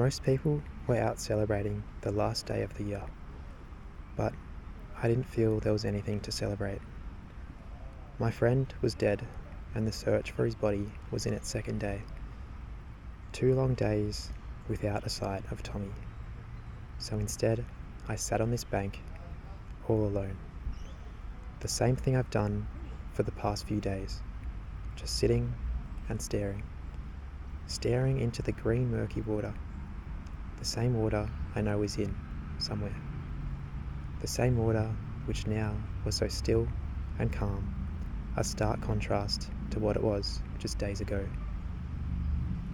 Most people were out celebrating the last day of the year, but I didn't feel there was anything to celebrate. My friend was dead, and the search for his body was in its second day. 2 long days without a sight of Tommy. So instead, I sat on this bank, all alone. The same thing I've done for the past few days, just sitting and staring into the green murky water, the same water I know is in somewhere, the same water which now was so still and calm, a stark contrast to what it was just days ago.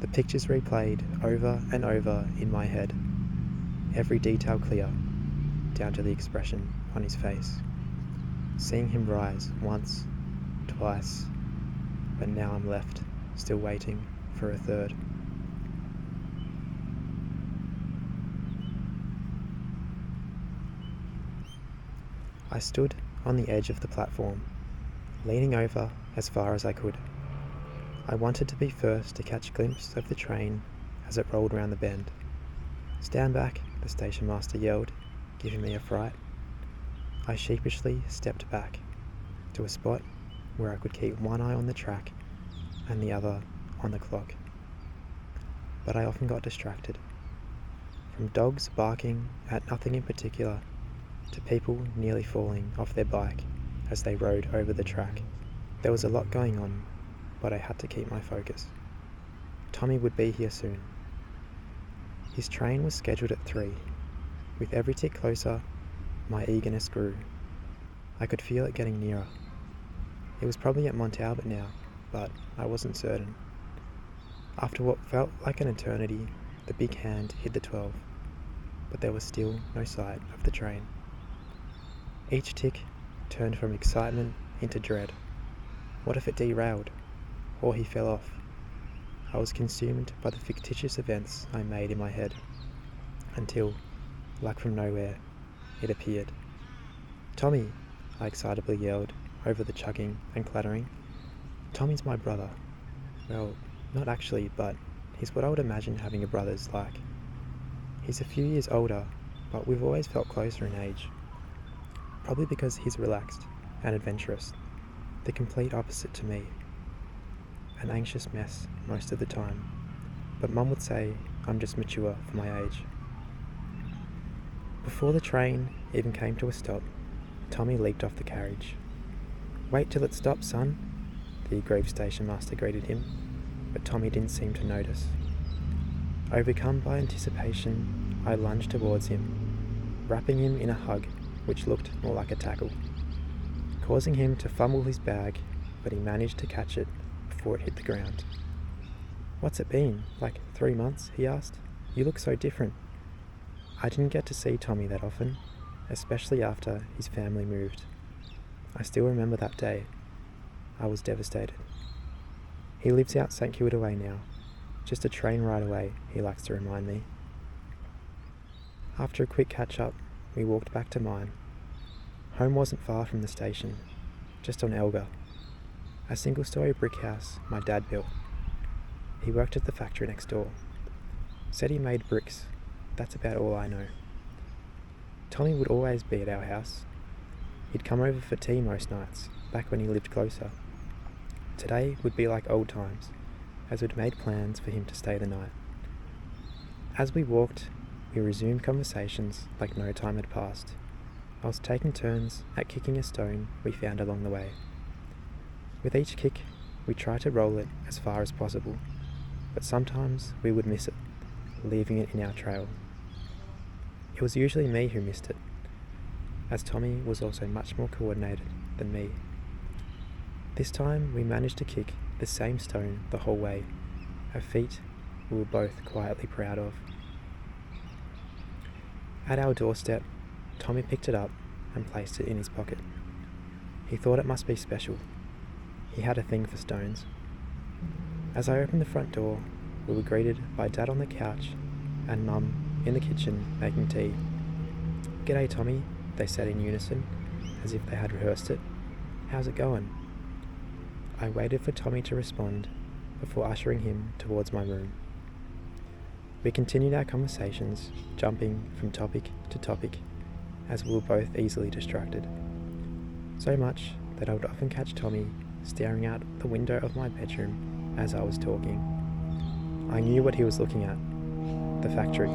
The pictures replayed over and over in my head, every detail clear, down to the expression on his face. Seeing him rise once, twice, but now I'm left, still waiting for a third. I stood on the edge of the platform, leaning over as far as I could. I wanted to be first to catch a glimpse of the train as it rolled round the bend. "Stand back," the station master yelled, giving me a fright. I sheepishly stepped back to a spot where I could keep one eye on the track and the other on the clock. But I often got distracted. From dogs barking at nothing in particular to people nearly falling off their bike as they rode over the track. There was a lot going on, but I had to keep my focus. Tommy would be here soon. His train was scheduled at 3. With every tick closer, my eagerness grew. I could feel it getting nearer. It was probably at Mont Albert now, but I wasn't certain. After what felt like an eternity, the big hand hit the 12, but there was still no sight of the train. Each tick turned from excitement into dread. What if it derailed? Or he fell off? I was consumed by the fictitious events I made in my head, until, like from nowhere, it appeared. "Tommy!" I excitably yelled over the chugging and clattering. Tommy's my brother. Well, not actually, but he's what I would imagine having a brother's like. He's a few years older, but we've always felt closer in age. Probably because he's relaxed and adventurous, the complete opposite to me. An anxious mess most of the time, but Mum would say I'm just mature for my age. Before the train even came to a stop, Tommy leaped off the carriage. "Wait till it stops, son," the aggrieved station master greeted him, but Tommy didn't seem to notice. Overcome by anticipation, I lunged towards him, wrapping him in a hug which looked more like a tackle, causing him to fumble his bag, but he managed to catch it before it hit the ground. "What's it been, like 3 months?" he asked. "You look so different." I didn't get to see Tommy that often, especially after his family moved. I still remember that day. I was devastated. He lives out St Kilda way now, just a train ride away, he likes to remind me. After a quick catch-up, we walked back to mine. Home wasn't far from the station, just on Elgar, a single-storey brick house my dad built. He worked at the factory next door. Said he made bricks. That's about all I know. Tommy would always be at our house. He'd come over for tea most nights, back when he lived closer. Today would be like old times, as we'd made plans for him to stay the night. As we walked, we resumed conversations like no time had passed. I was taking turns at kicking a stone we found along the way. With each kick, we tried to roll it as far as possible, but sometimes we would miss it, leaving it in our trail. It was usually me who missed it, as Tommy was also much more coordinated than me. This time we managed to kick the same stone the whole way, a feat we were both quietly proud of. At our doorstep, Tommy picked it up and placed it in his pocket. He thought it must be special. He had a thing for stones. As I opened the front door, we were greeted by Dad on the couch and Mum in the kitchen making tea. "G'day, Tommy," they said in unison, as if they had rehearsed it. "How's it going?" I waited for Tommy to respond before ushering him towards my room. We continued our conversations, jumping from topic to topic, as we were both easily distracted. So much that I would often catch Tommy staring out the window of my bedroom as I was talking. I knew what he was looking at: the factory.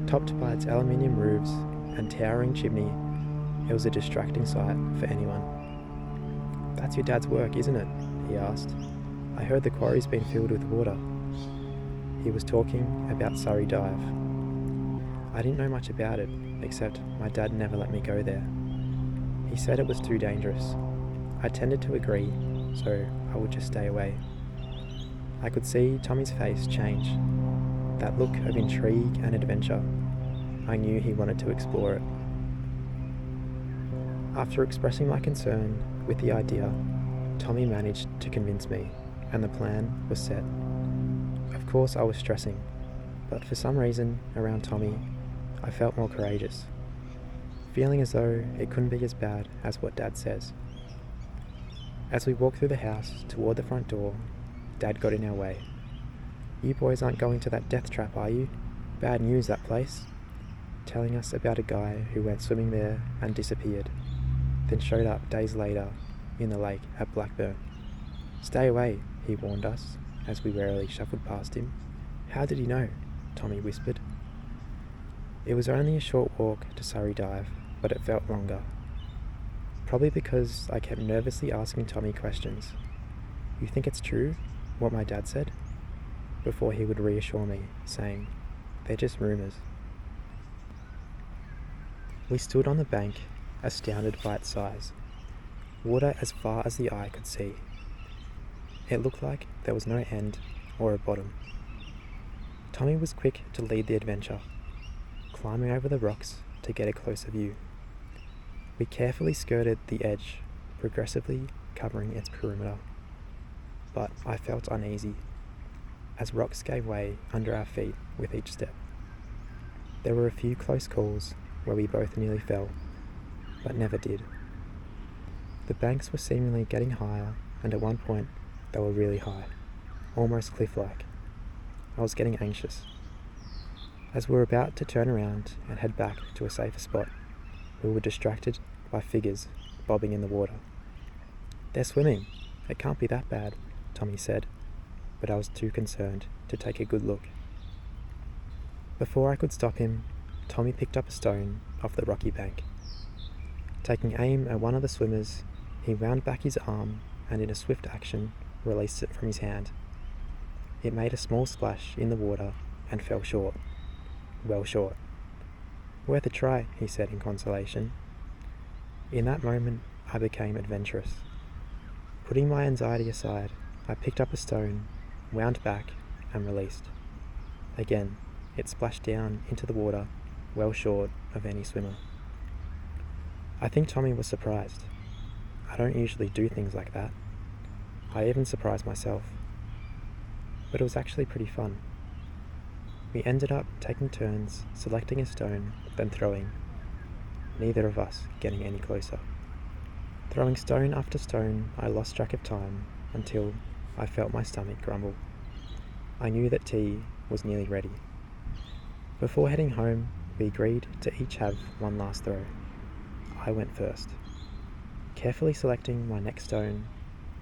Topped by its aluminium roofs and towering chimney, it was a distracting sight for anyone. "That's your dad's work, isn't it?" he asked. "I heard the quarry's been filled with water." He was talking about Surrey Dive. I didn't know much about it, except my dad never let me go there. He said it was too dangerous. I tended to agree, so I would just stay away. I could see Tommy's face change, that look of intrigue and adventure. I knew he wanted to explore it. After expressing my concern with the idea, Tommy managed to convince me, and the plan was set. Of course I was stressing, but for some reason around Tommy, I felt more courageous, feeling as though it couldn't be as bad as what Dad says. As we walked through the house toward the front door, Dad got in our way. "You boys aren't going to that death trap, are you? Bad news, that place," telling us about a guy who went swimming there and disappeared, then showed up days later in the lake at Blackburn. "Stay away," he warned us as we warily shuffled past him. "How did he know?" Tommy whispered. It was only a short walk to Surrey Dive, but it felt longer. Probably because I kept nervously asking Tommy questions. "You think it's true, what my dad said?" Before he would reassure me, saying, "They're just rumours." We stood on the bank, astounded by its size. Water as far as the eye could see. It looked like there was no end or a bottom. Tommy was quick to lead the adventure, climbing over the rocks to get a closer view. We carefully skirted the edge, progressively covering its perimeter. But I felt uneasy, as rocks gave way under our feet with each step. There were a few close calls where we both nearly fell, but never did. The banks were seemingly getting higher, and at one point they were really high, almost cliff-like. I was getting anxious. As we were about to turn around and head back to a safer spot, we were distracted by figures bobbing in the water. "They're swimming. It can't be that bad," Tommy said, but I was too concerned to take a good look. Before I could stop him, Tommy picked up a stone off the rocky bank. Taking aim at one of the swimmers, he wound back his arm and in a swift action released it from his hand. It made a small splash in the water and fell short. Well short. "Worth a try," he said in consolation. In that moment, I became adventurous. Putting my anxiety aside, I picked up a stone, wound back, and released. Again, it splashed down into the water, well short of any swimmer. I think Tommy was surprised. I don't usually do things like that. I even surprised myself. But it was actually pretty fun. We ended up taking turns selecting a stone, then throwing, neither of us getting any closer. Throwing stone after stone, I lost track of time until I felt my stomach grumble. I knew that tea was nearly ready. Before heading home, we agreed to each have one last throw. I went first, carefully selecting my next stone,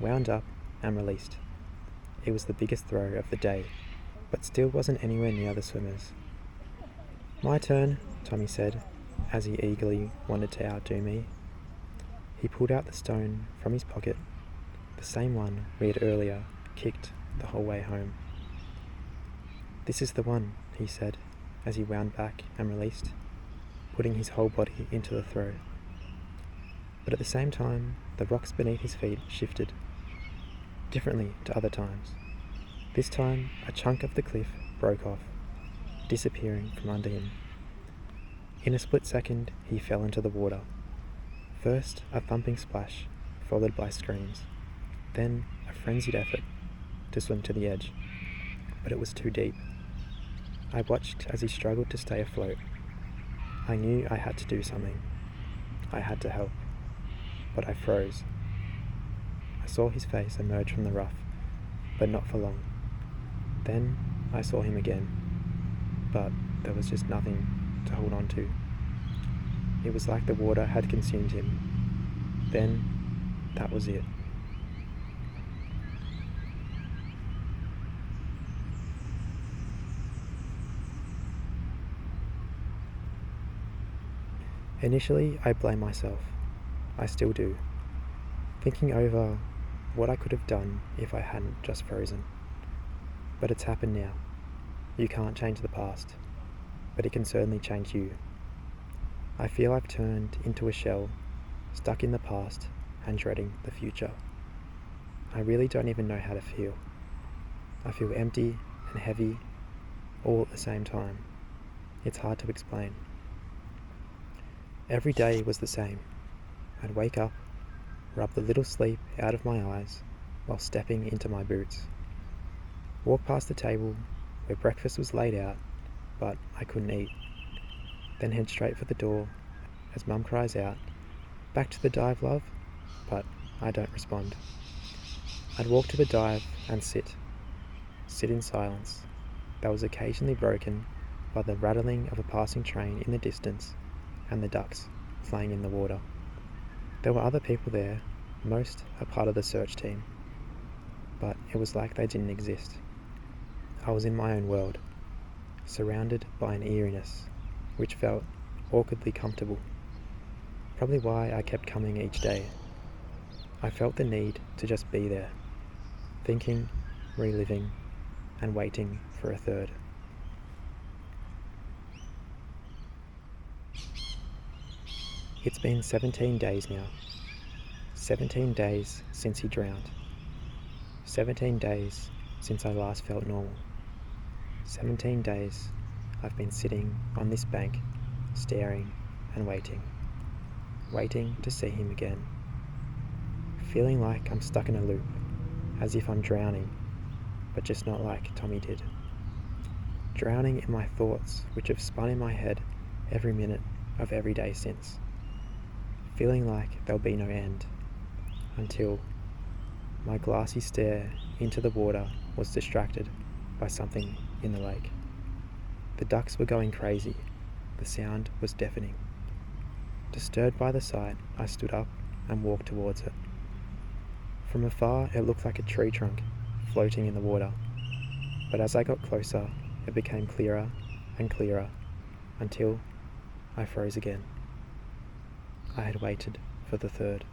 wound up and released. It was the biggest throw of the day, but still wasn't anywhere near the swimmers. "My turn," Tommy said, as he eagerly wanted to outdo me. He pulled out the stone from his pocket, the same one we had earlier kicked the whole way home. "This is the one," he said, as he wound back and released, putting his whole body into the throw. But at the same time, the rocks beneath his feet shifted, differently to other times. This time, a chunk of the cliff broke off, disappearing from under him. In a split second, he fell into the water. First, a thumping splash, followed by screams, then a frenzied effort to swim to the edge, but it was too deep. I watched as he struggled to stay afloat. I knew I had to do something. I had to help, but I froze. I saw his face emerge from the rough, but not for long. Then I saw him again, but there was just nothing to hold on to. It was like the water had consumed him. Then, that was it. Initially, I blamed myself. I still do. Thinking over what I could have done if I hadn't just frozen. But it's happened now. You can't change the past, but it can certainly change you. I feel I've turned into a shell, stuck in the past and dreading the future. I really don't even know how to feel. I feel empty and heavy all at the same time. It's hard to explain. Every day was the same. I'd wake up, rub the little sleep out of my eyes while stepping into my boots. Walk past the table where breakfast was laid out, but I couldn't eat. Then head straight for the door as Mum cries out, "Back to the dive, love," but I don't respond. I'd walk to the dive and sit in silence that was occasionally broken by the rattling of a passing train in the distance and the ducks playing in the water. There were other people there, most a part of the search team, but it was like they didn't exist. I was in my own world, surrounded by an eeriness which felt awkwardly comfortable. Probably why I kept coming each day. I felt the need to just be there, thinking, reliving, and waiting for a third. It's been 17 days now. 17 days since he drowned. 17 days since I last felt normal. 17 days I've been sitting on this bank, staring and waiting. Waiting to see him again. Feeling like I'm stuck in a loop, as if I'm drowning, but just not like Tommy did. Drowning in my thoughts which have spun in my head every minute of every day since. Feeling like there'll be no end, until my glassy stare into the water was distracted by something in the lake. The ducks were going crazy. The sound was deafening. Disturbed by the sight, I stood up and walked towards it. From afar, it looked like a tree trunk floating in the water, but as I got closer, it became clearer and clearer until I froze again. I had waited for the third.